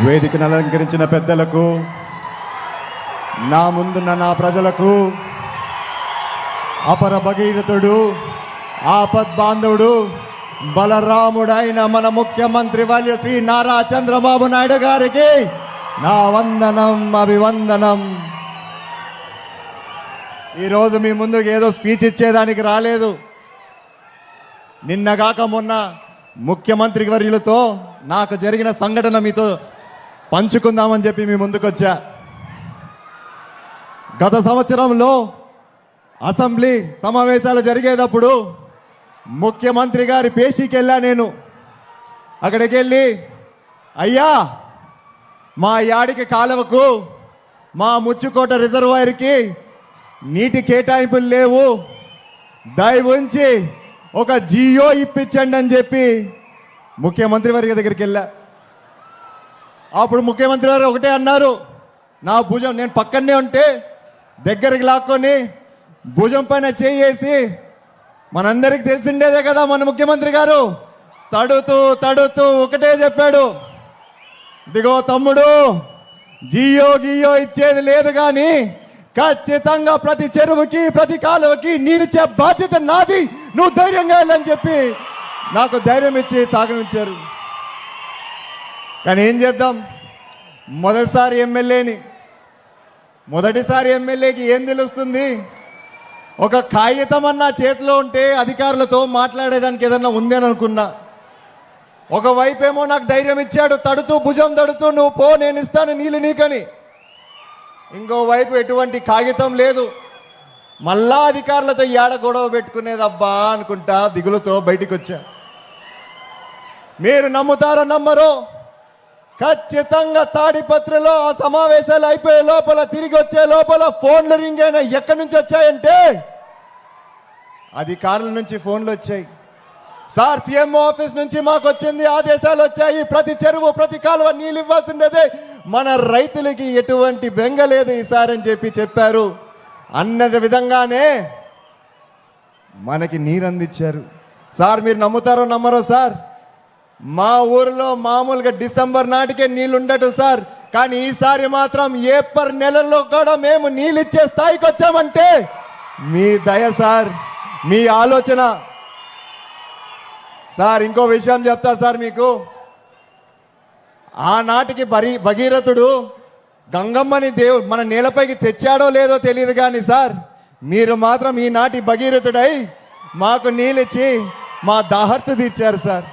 వేదికను అలంకరించిన పెద్దలకు, నా ముందున్న నా ప్రజలకు, అపర భగీరథుడు, ఆపద్బాంధవుడు, బలరాముడైన మన ముఖ్యమంత్రి వర్య శ్రీ నారా చంద్రబాబు నాయుడు గారికి నా వందనం, అభివందనం. ఈరోజు మీ ముందుకు ఏదో స్పీచ్ ఇచ్చేదానికి రాలేదు. నిన్నగాక మొన్న ముఖ్యమంత్రి వర్యులతో నాకు జరిగిన సంఘటన మీతో పంచుకుందామని చెప్పి మీ ముందుకు వచ్చా. గత సంవత్సరంలో అసెంబ్లీ సమావేశాలు జరిగేటప్పుడు ముఖ్యమంత్రి గారి పేషీకి వెళ్ళా. నేను అక్కడికి వెళ్ళి, అయ్యా మా యాడికి కాలువకు, మా ముచ్చుకోట రిజర్వాయర్కి నీటి కేటాయింపులు లేవు, దయ ఉంచి ఒక జియో ఇప్పించండి అని చెప్పి ముఖ్యమంత్రి వారి దగ్గరికి వెళ్ళా. అప్పుడు ముఖ్యమంత్రి వారు ఒకటే అన్నారు, నా భుజం, నేను పక్కనే ఉంటే దగ్గరికి లాక్కొని భుజం పైన చేయేసి, మనందరికి తెలిసిండేదే కదా మన ముఖ్యమంత్రి గారు, తడుతూ తడుతూ ఒకటే చెప్పాడు, ఇదిగో తమ్ముడు, జియో గియో ఇచ్చేది లేదు కానీ ఖచ్చితంగా ప్రతి చెరువుకి ప్రతి కాలువకి నీళ్ళిచ్చే బాధ్యత నాది, నువ్వు ధైర్యంగా వెళ్ళని చెప్పి నాకు ధైర్యం ఇచ్చి సాగనించారు. కానీ ఏం చేద్దాం, మొదటిసారి ఎమ్మెల్యేకి ఏం తెలుస్తుంది? ఒక కాగితం అన్న చేతిలో ఉంటే అధికారులతో మాట్లాడేదానికి ఏదన్నా ఉంది అని అనుకున్నా. ఒకవైపేమో నాకు ధైర్యం ఇచ్చాడు, తడుతూ భుజం తడుతూ, నువ్వు పో, నేను ఇస్తాను నీళ్ళు నీకని. ఇంకోవైపు ఎటువంటి కాగితం లేదు. మళ్ళా అధికారులతో ఏడ గొడవ పెట్టుకునేదబ్బా అనుకుంటా దిగులుతో బయటికి వచ్చా. మీరు నమ్ముతారో నమ్మరో, ఖచ్చితంగా తాడిపత్రిలో ఆ సమావేశాలు అయిపోయే లోపల, తిరిగి వచ్చే లోపల ఫోన్లు రింగ్ అయినా ఎక్కడి నుంచి వచ్చాయంటే అధికారుల నుంచి ఫోన్లు వచ్చాయి. సార్, సీఎంఓ ఆఫీస్ నుంచి మాకు వచ్చింది, ఆదేశాలు వచ్చాయి, ప్రతి చెరువు ప్రతి కాలువ నీళ్ళు ఇవ్వాల్సిందే, మన రైతులకి ఎటువంటి బెంగ లేదు ఈసారి అని చెప్పారు. అన్న విధంగానే మనకి నీరు అందించారు. సార్, మీరు నమ్ముతారో నమ్మరో సార్, మా ఊరిలో మామూలుగా డిసెంబర్ నాటికే నీళ్ళు ఉండటు సార్, కానీ ఈసారి మాత్రం ఏప్రిల్ నెలలో కూడా మేము నీళ్ళు ఇచ్చే స్థాయికి వచ్చామంటే మీ దయ సార్, మీ ఆలోచన సార్. ఇంకో విషయం చెప్తా సార్ మీకు, ఆనాటికి భగీరథుడు గంగమ్మని మన నేలపైకి తెచ్చాడో లేదో తెలియదు కానీ సార్, మీరు మాత్రం ఈనాటి భగీరథుడై మాకు నీళ్ళిచ్చి మా దాహర్తు తీర్చారు సార్.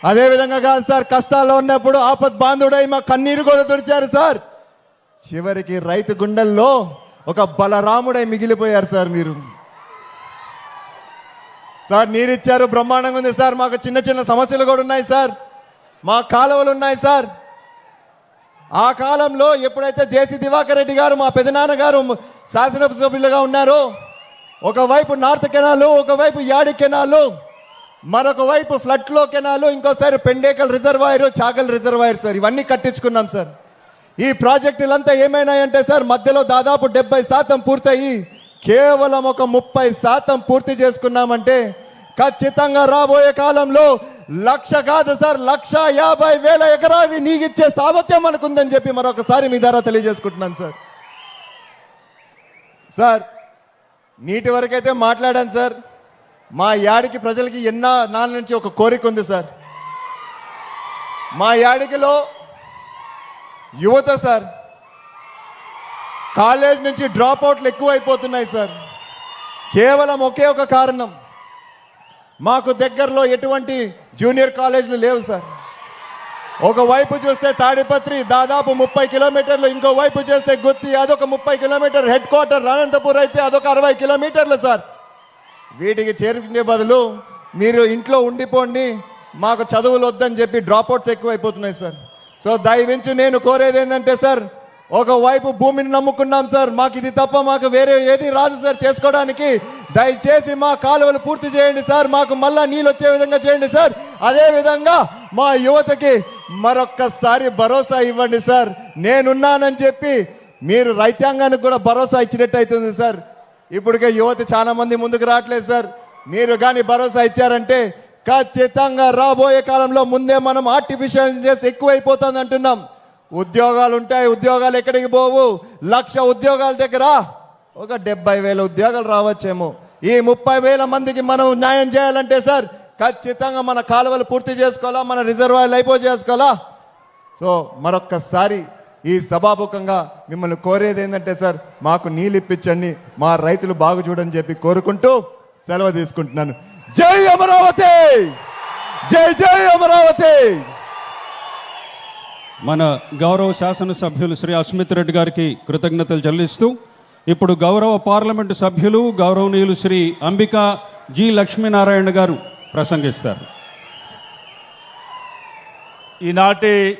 అదేవిధంగా కాదు సార్, కష్టాల్లో ఉన్నప్పుడు ఆపద్బాంధుడై మా కన్నీరు కూడా తుడిచారు సార్. చివరికి రైతు గుండెల్లో ఒక బలరాముడై మిగిలిపోయారు సార్ మీరు. సార్, నీరిచ్చారు, బ్రహ్మాండంగా ఉంది సార్. మాకు చిన్న చిన్న సమస్యలు కూడా ఉన్నాయి సార్, మా కాలువలు ఉన్నాయి సార్. ఆ కాలంలో ఎప్పుడైతే జేసీ దివాకర్ రెడ్డి గారు, మా పెదనాన్నగారు శాసనసభ్యులుగా ఉన్నారో, ఒకవైపు నార్త్ కెనాలు, ఒకవైపు యాడి కెనాలు, మరొక వైపు ఫ్లడ్లో కెనాలు, ఇంకోసారి Pendekal reservoir, Chagal reservoir sir, ఇవన్నీ కట్టించుకున్నాం సార్. ఈ ప్రాజెక్టులంతా ఏమైనాయంటే సార్, మధ్యలో దాదాపు 70% పూర్తయి కేవలం ఒక 30% పూర్తి చేసుకున్నామంటే ఖచ్చితంగా రాబోయే కాలంలో 1,00,000 కాదు సార్, 1,50,000 ఎకరాలు నీగిచ్చే సామర్థ్యం మనకుందని చెప్పి మరొకసారి మీ ద్వారా తెలియజేసుకుంటున్నాను సార్. సార్, నీటి వరకైతే మాట్లాడాను సార్. మా యాడికి ప్రజలకి నాళ్ళ నుంచి ఒక కోరిక ఉంది సార్. మా యాడికిలో యువత సార్, కాలేజ్ నుంచి డ్రాప్ అవుట్లు ఎక్కువ అయిపోతున్నాయి సార్. కేవలం ఒకే ఒక కారణం, మాకు దగ్గరలో ఎటువంటి జూనియర్ కాలేజీలు లేవు సార్. ఒకవైపు చూస్తే తాడిపత్రి దాదాపు 30 కిలోమీటర్లు, ఇంకో వైపు చూస్తే గుత్తి అదొక 30 కిలోమీటర్, హెడ్ క్వార్టర్ అనంతపూర్ అయితే అదొక 60 కిలోమీటర్లు సార్. వీటికి చేరుకునే బదులు మీరు ఇంట్లో ఉండిపోండి, మాకు చదువులు వద్దని చెప్పి డ్రాప్అవుట్స్ ఎక్కువ అయిపోతున్నాయి సార్. సో దయవించి నేను కోరేది ఏంటంటే సార్, ఒకవైపు భూమిని నమ్ముకున్నాం సార్, మాకు ఇది తప్ప మాకు వేరే ఏది రాదు సార్ చేసుకోవడానికి. దయచేసి మా కాలువలు పూర్తి చేయండి సార్, మాకు మళ్ళా నీళ్ళు వచ్చే విధంగా చేయండి సార్. అదేవిధంగా మా యువతకి మరొక్కసారి భరోసా ఇవ్వండి సార్. నేనున్నానని చెప్పి మీరు రైతాంగానికి కూడా భరోసా ఇచ్చినట్టు అవుతుంది సార్. ఇప్పటికే యువత చాలా మంది ముందుకు రావట్లేదు సార్. మీరు కానీ భరోసా ఇచ్చారంటే ఖచ్చితంగా రాబోయే కాలంలో ముందే మనం ఆర్టిఫిషియల్ ఇంటెలిజెన్స్ ఎక్కువైపోతుంది అంటున్నాం. ఉద్యోగాలు ఉంటాయి, ఉద్యోగాలు ఎక్కడికి పోవు. 1,00,000 ఉద్యోగాల దగ్గర ఒక 70,000 ఉద్యోగాలు రావచ్చేమో. ఈ 30,000 మందికి మనం న్యాయం చేయాలంటే సార్ ఖచ్చితంగా మన కాలువలు పూర్తి చేసుకోవాలా, మన రిజర్వాయర్లు చేసుకోవాలా. సో మరొక్కసారి ఈ సభాముఖంగా మిమ్మల్ని కోరేది ఏంటంటే సార్ మాకు నీళ్ళు ఇప్పించండి, మా రైతులు బాగు చూడని చెప్పి కోరుకుంటూ సెలవు తీసుకుంటున్నాను. జై అమరావతి, జై జై అమరావతి. మన గౌరవ శాసనసభ్యులు శ్రీ అస్మిత్ రెడ్డి గారికి కృతజ్ఞతలు చెల్లిస్తూ ఇప్పుడు గౌరవ పార్లమెంటు సభ్యులు గౌరవనీయులు శ్రీ అంబికా జి లక్ష్మీనారాయణ గారు ప్రసంగిస్తారు. ఈనాటి